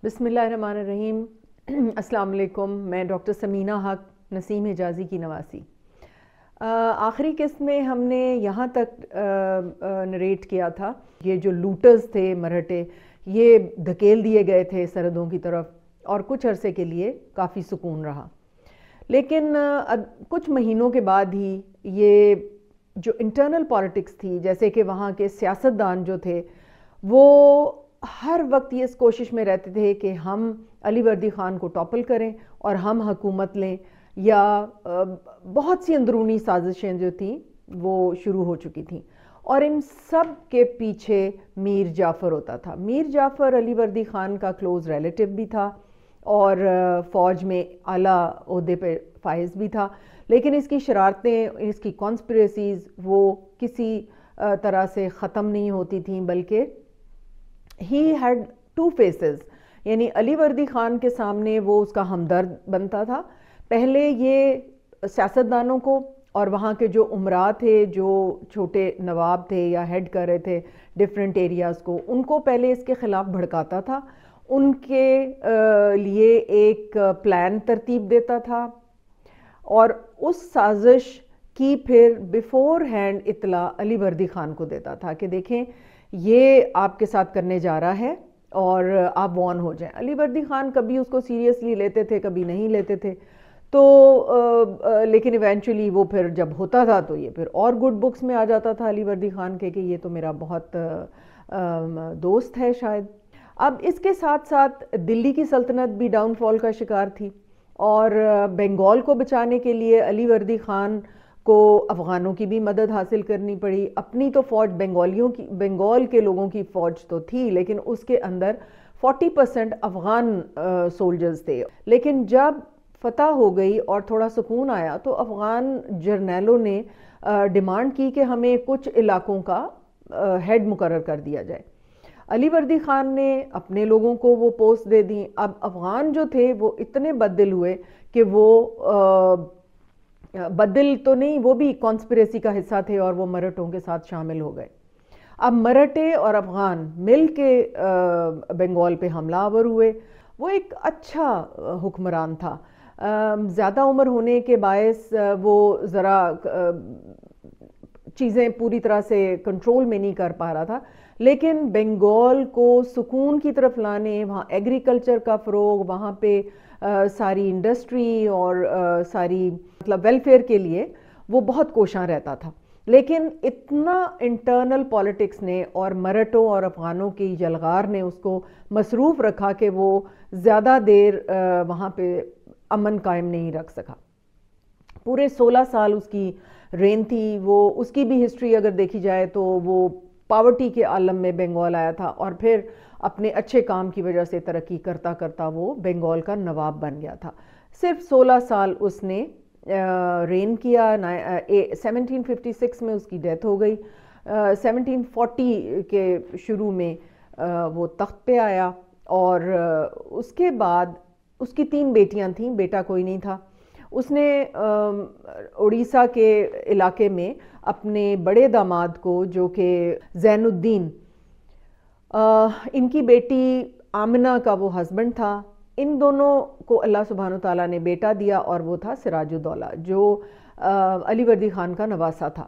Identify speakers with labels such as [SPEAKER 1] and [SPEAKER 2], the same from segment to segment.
[SPEAKER 1] بسم اللہ الرحمن الرحیم۔ السلام علیکم، میں ڈاکٹر سمینہ حق نسیم حجازی کی نواسی۔ آخری قسط میں ہم نے یہاں تک نریٹ کیا تھا، یہ جو لوٹرز تھے مرہٹے، یہ دھکیل دیے گئے تھے سرحدوں کی طرف اور کچھ عرصے کے لیے کافی سکون رہا، لیکن کچھ مہینوں کے بعد ہی یہ جو انٹرنل پالیٹکس تھی، جیسے کہ وہاں کے سیاستدان جو تھے وہ ہر وقت یہ اس کوشش میں رہتے تھے کہ ہم علی وردی خان کو ٹاپل کریں اور ہم حکومت لیں، یا بہت سی اندرونی سازشیں جو تھیں وہ شروع ہو چکی تھیں، اور ان سب کے پیچھے میر جعفر ہوتا تھا۔ میر جعفر علی وردی خان کا کلوز ریلیٹو بھی تھا اور فوج میں اعلیٰ عہدے پہ فائز بھی تھا، لیکن اس کی شرارتیں، اس کی کانسپریسیز وہ کسی طرح سے ختم نہیں ہوتی تھیں، بلکہ he had two faces، یعنی علی وردی خان کے سامنے وہ اس کا ہمدرد بنتا تھا۔ پہلے یہ سیاستدانوں کو اور وہاں کے جو امراء تھے، جو چھوٹے نواب تھے یا ہیڈ کر رہے تھے ڈیفرنٹ ایریاز کو، ان کو پہلے اس کے خلاف بھڑکاتا تھا، ان کے لیے ایک پلان ترتیب دیتا تھا، اور اس سازش کی پھر بیفور ہینڈ اطلاع علی وردی خان کو دیتا تھا کہ دیکھیں یہ آپ کے ساتھ کرنے جا رہا ہے اور آپ وارن ہو جائیں۔ علی وردی خان کبھی اس کو سیریسلی لیتے تھے، کبھی نہیں لیتے تھے، تو لیکن ایونچولی وہ پھر جب ہوتا تھا تو یہ پھر اور گڈ بکس میں آ جاتا تھا علی وردی خان کے کہ یہ تو میرا بہت دوست ہے شاید۔ اب اس کے ساتھ ساتھ دلی کی سلطنت بھی ڈاؤن فال کا شکار تھی، اور بنگال کو بچانے کے لیے علی وردی خان کو افغانوں کی بھی مدد حاصل کرنی پڑی۔ اپنی تو فوج بنگال کے لوگوں کی فوج تو تھی، لیکن اس کے اندر 40% افغان سولجرز تھے۔ لیکن جب فتح ہو گئی اور تھوڑا سکون آیا تو افغان جرنیلوں نے ڈیمانڈ کی کہ ہمیں کچھ علاقوں کا ہیڈ مقرر کر دیا جائے۔ علی وردی خان نے اپنے لوگوں کو وہ پوسٹ دے دیں۔ اب افغان جو تھے وہ اتنے بددل ہوئے کہ وہ بدل تو نہیں، وہ بھی کانسپریسی کا حصہ تھے اور وہ مرہٹوں کے ساتھ شامل ہو گئے۔ اب مرہٹے اور افغان مل کے بنگال پہ حملہ آور ہوئے۔ وہ ایک اچھا حکمران تھا، زیادہ عمر ہونے کے باعث وہ ذرا چیزیں پوری طرح سے کنٹرول میں نہیں کر پا رہا تھا، لیکن بنگال کو سکون کی طرف لانے، وہاں ایگریکلچر کا فروغ، وہاں پہ ساری انڈسٹری اور ساری مطلب ویلفیئر کے لیے وہ بہت کوشاں رہتا تھا۔ لیکن اتنا انٹرنل پالیٹکس نے اور مرہٹوں اور افغانوں کی یلغار نے اس کو مصروف رکھا کہ وہ زیادہ دیر وہاں پہ امن قائم نہیں رکھ سکا۔ پورے 16 سال اس کی رین تھی۔ وہ اس کی بھی ہسٹری اگر دیکھی جائے تو وہ پاورٹی کے عالم میں بنگال آیا تھا، اور پھر اپنے اچھے کام کی وجہ سے ترقی کرتا کرتا وہ بنگال کا نواب بن گیا تھا۔ صرف 16 سال اس نے رین کیا۔ 1756 میں اس کی ڈیتھ ہو گئی۔ 1740 کے شروع میں وہ تخت پہ آیا، اور اس کے بعد اس کی 3 بیٹیاں تھیں، بیٹا کوئی نہیں تھا۔ اس نے اڑیسہ کے علاقے میں اپنے بڑے داماد کو، جو کہ زین الدین، ان کی بیٹی آمنہ کا وہ ہسبینڈ تھا، ان دونوں کو اللہ سبحانہ تعالیٰ نے بیٹا دیا، اور وہ تھا سراج الدولہ، جو علی وردی خان کا نواسہ تھا۔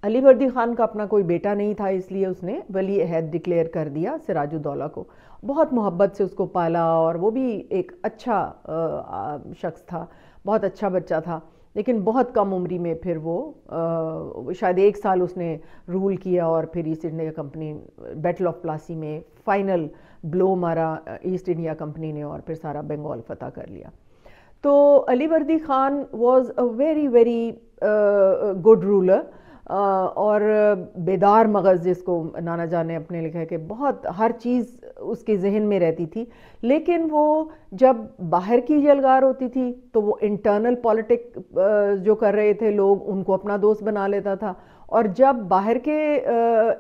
[SPEAKER 1] علی وردی خان کا اپنا کوئی بیٹا نہیں تھا، اس لیے اس نے ولی عہد ڈکلیئر کر دیا سراج الدولہ کو۔ بہت محبت سے اس کو پالا، اور وہ بھی ایک اچھا شخص تھا، بہت اچھا بچہ تھا، لیکن بہت کم عمری میں پھر وہ شاید 1 سال اس نے رول کیا، اور پھر East India Company battle of Plassey میں فائنل بلو مارا ایسٹ انڈیا کمپنی نے، اور پھر سارا بنگال فتح کر لیا۔ تو Ali Vardi Khan was a very very good ruler, اور بیدار مغز، جس کو نانا جان نے اپنے لکھا ہے کہ بہت ہر چیز اس کے ذہن میں رہتی تھی۔ لیکن وہ جب باہر کی یلغار ہوتی تھی تو وہ انٹرنل پالیٹک جو کر رہے تھے لوگ، ان کو اپنا دوست بنا لیتا تھا، اور جب باہر کے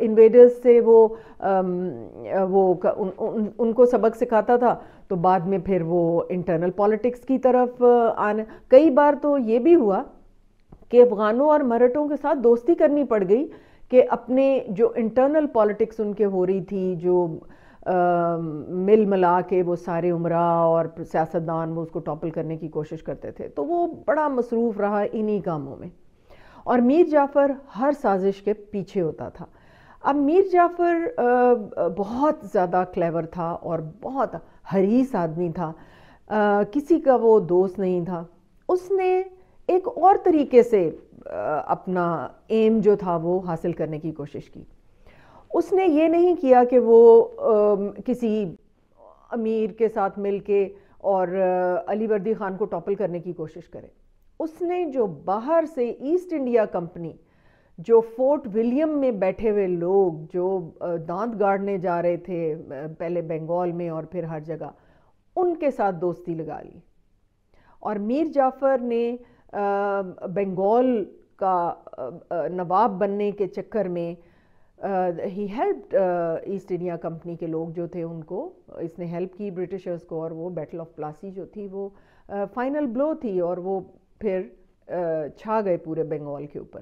[SPEAKER 1] انویڈرز سے وہ ان کو سبق سکھاتا تھا تو بعد میں پھر وہ انٹرنل پالیٹکس کی طرف آنے۔ کئی بار تو یہ بھی ہوا کہ افغانوں اور مرہٹوں کے ساتھ دوستی کرنی پڑ گئی کہ اپنے جو انٹرنل پالیٹکس ان کے ہو رہی تھی، جو مل ملا کے وہ سارے عمرا اور سیاستدان وہ اس کو ٹاپل کرنے کی کوشش کرتے تھے، تو وہ بڑا مصروف رہا انہی کاموں میں، اور میر جعفر ہر سازش کے پیچھے ہوتا تھا۔ اب میر جعفر بہت زیادہ کلیور تھا اور بہت حریص آدمی تھا، کسی کا وہ دوست نہیں تھا۔ اس نے ایک اور طریقے سے اپنا ایم جو تھا وہ حاصل کرنے کی کوشش کی۔ اس نے یہ نہیں کیا کہ وہ کسی امیر کے ساتھ مل کے اور علی وردی خان کو ٹاپل کرنے کی کوشش کرے۔ اس نے جو باہر سے ایسٹ انڈیا کمپنی، جو فورٹ ولیم میں بیٹھے ہوئے لوگ جو دانت گاڑنے جا رہے تھے پہلے بنگال میں اور پھر ہر جگہ، ان کے ساتھ دوستی لگا لی، اور میر جعفر نے بنگال کا نواب بننے کے چکر میں ہی ہیلپڈ ایسٹ انڈیا کمپنی کے لوگ جو تھے ان کو، اس نے ہیلپ کی برٹشرز کو، اور وہ بیٹل آف پلاسی جو تھی وہ فائنل بلو تھی، اور وہ پھر چھا گئے پورے بنگال کے اوپر۔